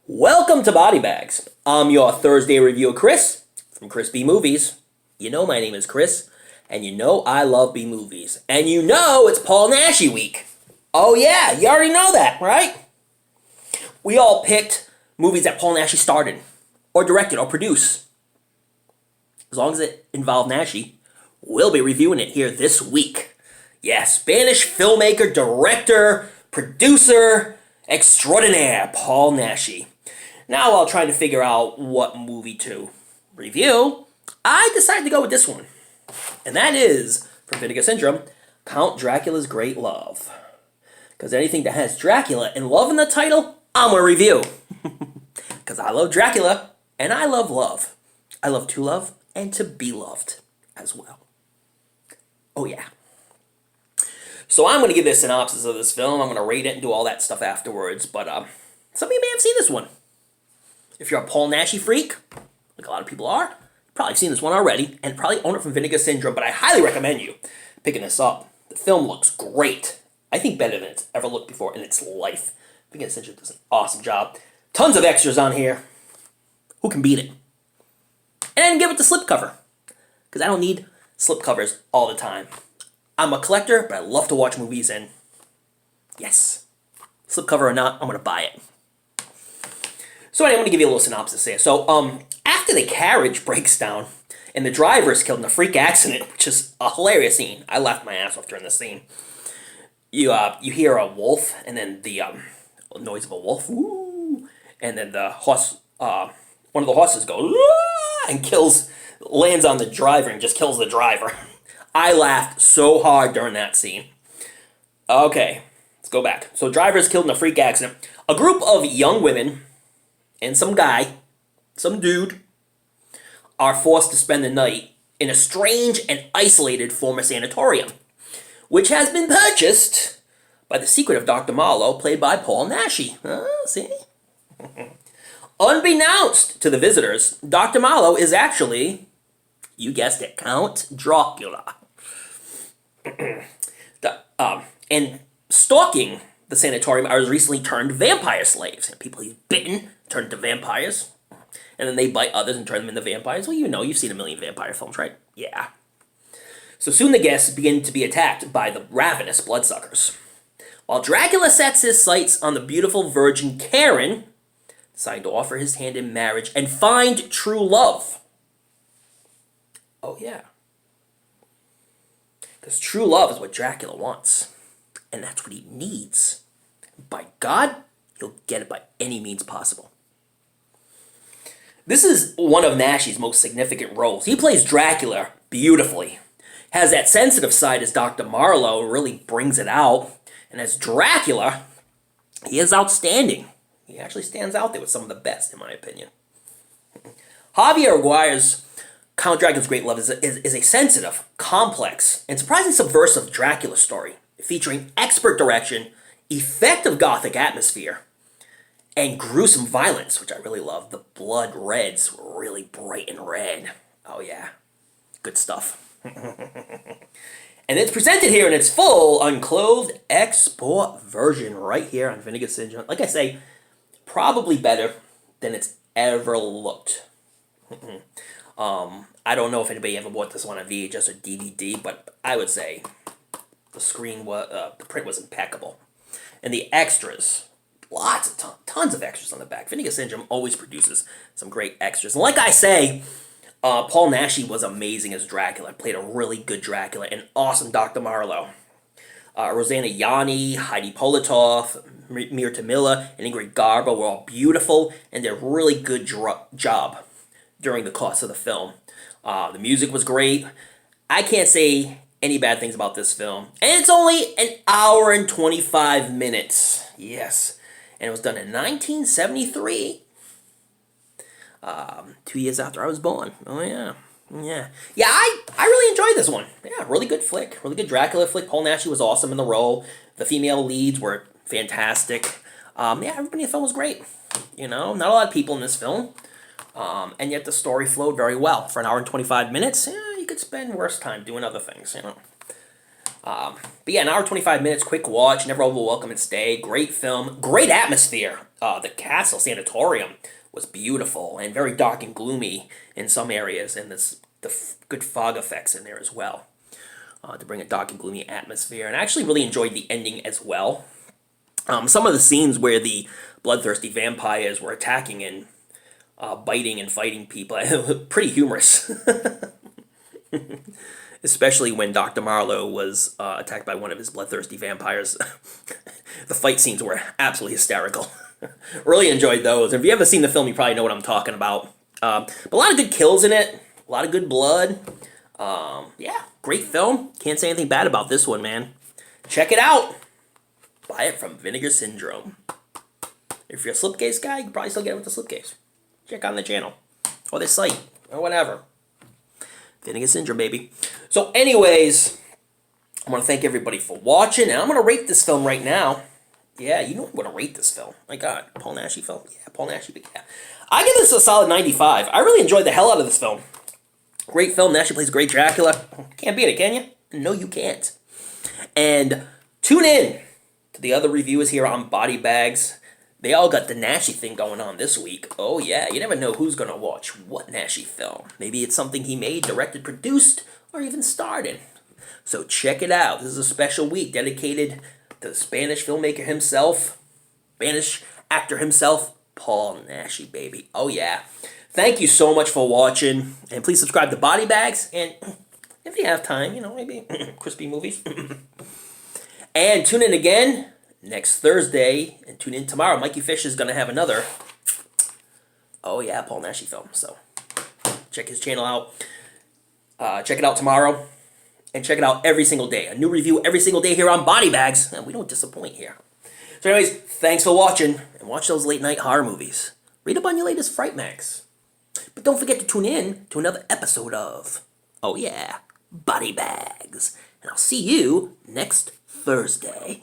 Welcome to BodyBags. I'm your Thursday reviewer, Chris, from Chris B Movies. You know my name is Chris, and you know I love B movies. And you know it's Paul Naschy week. Oh yeah, you already know that, right? We all picked movies that Paul Naschy starred in, or directed, or produced. As long as it involved Naschy, we'll be reviewing it here this week. Yeah, Spanish filmmaker, director, producer, extraordinaire, Paul Naschy. Now, while trying to figure out what movie to review, I decided to go with this one. And that is, from Vinegar Syndrome, Count Dracula's Great Love. Because anything that has Dracula and love in the title, I'm going to review. Because I love Dracula, and I love love. I love to love and to be loved as well. Oh yeah. So I'm going to give this synopsis of this film. I'm going to rate it and do all that stuff afterwards. But some of you may have seen this one. If you're a Paul Naschy freak, like a lot of people are, you've probably seen this one already and probably own it from Vinegar Syndrome. But I highly recommend you picking this up. The film looks great. I think better than it's ever looked before in its life. Vinegar Syndrome does an awesome job. Tons of extras on here. Who can beat it? And give it the slipcover. Because I don't need slipcovers all the time. I'm a collector, but I love to watch movies, and yes, slipcover or not, I'm going to buy it. So anyway, I'm going to give you a little synopsis here. So, after the carriage breaks down and the driver is killed in a freak accident, which is a hilarious scene. I laughed my ass off during this scene. You hear a wolf, and then the noise of a wolf, woo, and then the horse, one of the horses goes, and lands on the driver and just kills the driver. I laughed so hard during that scene. Okay, let's go back. So driver is killed in a freak accident. A group of young women and some dude, are forced to spend the night in a strange and isolated former sanatorium, which has been purchased by the secretive Dr. Marlowe, played by Paul Naschy. See? Unbeknownst to the visitors, Dr. Marlowe is actually, you guessed it, Count Dracula. And stalking the sanatorium are recently turned vampire slaves. And people he's bitten turn into vampires. And then they bite others and turn them into vampires. Well, you know, you've seen a million vampire films, right? Yeah. So soon the guests begin to be attacked by the ravenous bloodsuckers. While Dracula sets his sights on the beautiful virgin Karen, deciding to offer his hand in marriage and find true love. Oh, yeah. Because true love is what Dracula wants. And that's what he needs. By God, he'll get it by any means possible. This is one of Naschy's most significant roles. He plays Dracula beautifully. Has that sensitive side as Dr. Marlowe, really brings it out. And as Dracula, he is outstanding. He actually stands out there with some of the best, in my opinion. Javier Aguirre's Count Dracula's Great Love is a sensitive, complex, and surprisingly subversive Dracula story, featuring expert direction, effective gothic atmosphere, and gruesome violence, which I really love. The blood reds were really bright and red. Oh yeah, good stuff. And it's presented here in its full, unclothed export version right here on Vinegar Syndrome. Like I say, probably better than it's ever looked. I don't know if anybody ever bought this one on VHS or DVD, but I would say the print was impeccable. And the extras, tons of extras on the back. Vinegar Syndrome always produces some great extras. And like I say, Paul Naschy was amazing as Dracula. Played a really good Dracula. An awesome Dr. Marlowe. Rosanna Yanni, Heidi Politoff, Mirta Miller, and Ingrid Garba were all beautiful and did a really good job during the course of the film. The music was great. I can't say any bad things about this film. And it's only an hour and 25 minutes. Yes. And it was done in 1973. 2 years after I was born. Oh, yeah. Yeah. Yeah, I really enjoyed this one. Yeah, really good flick. Really good Dracula flick. Paul Naschy was awesome in the role. The female leads were fantastic. Yeah, everybody in the film was great. You know, not a lot of people in this film. And yet the story flowed very well. For an hour and 25 minutes, yeah, you could spend worse time doing other things, you know. But yeah, an hour 25 minutes, quick watch, never over welcome and stay. Great film, great atmosphere. The castle sanatorium was beautiful and very dark and gloomy in some areas, and good fog effects in there as well to bring a dark and gloomy atmosphere. And I actually really enjoyed the ending as well. Some of the scenes where the bloodthirsty vampires were attacking and biting and fighting people, pretty humorous. Especially when Dr. Marlowe was attacked by one of his bloodthirsty vampires. The fight scenes were absolutely hysterical. Really enjoyed those. And if you haven't seen the film, you probably know what I'm talking about. But a lot of good kills in it. A lot of good blood. Yeah, great film. Can't say anything bad about this one, man. Check it out. Buy it from Vinegar Syndrome. If you're a slipcase guy, you can probably still get it with the slipcase. Check on the channel. Or the site. Or whatever. Vinegar Syndrome, baby. So anyways, I want to thank everybody for watching, and I'm going to rate this film right now. Yeah, you know I'm going to rate this film. My God, Paul Naschy film? Yeah, Paul Naschy, but yeah. I give this a solid 95. I really enjoyed the hell out of this film. Great film. Naschy plays a great Dracula. Can't beat it, can you? No, you can't. And tune in to the other reviewers here on BodyBags. They all got the Naschy thing going on this week. Oh yeah, you never know who's going to watch what Naschy film. Maybe it's something he made, directed, produced, or even starred in. So check it out. This is a special week dedicated to the Spanish filmmaker himself, Spanish actor himself, Paul Naschy, baby. Oh yeah. Thank you so much for watching, and please subscribe to BodyBags, and if you have time, maybe crispy movies. And tune in again next Thursday, and tune in tomorrow. Mikey Fish is going to have another, oh yeah, Paul Naschy film. So check his channel out. Check it out tomorrow, and check it out every single day. A new review every single day here on BodyBags, and we don't disappoint here. So anyways, thanks for watching, and watch those late night horror movies. Read up on your latest Fright Mags. But don't forget to tune in to another episode of, oh yeah, BodyBags. And I'll see you next Thursday.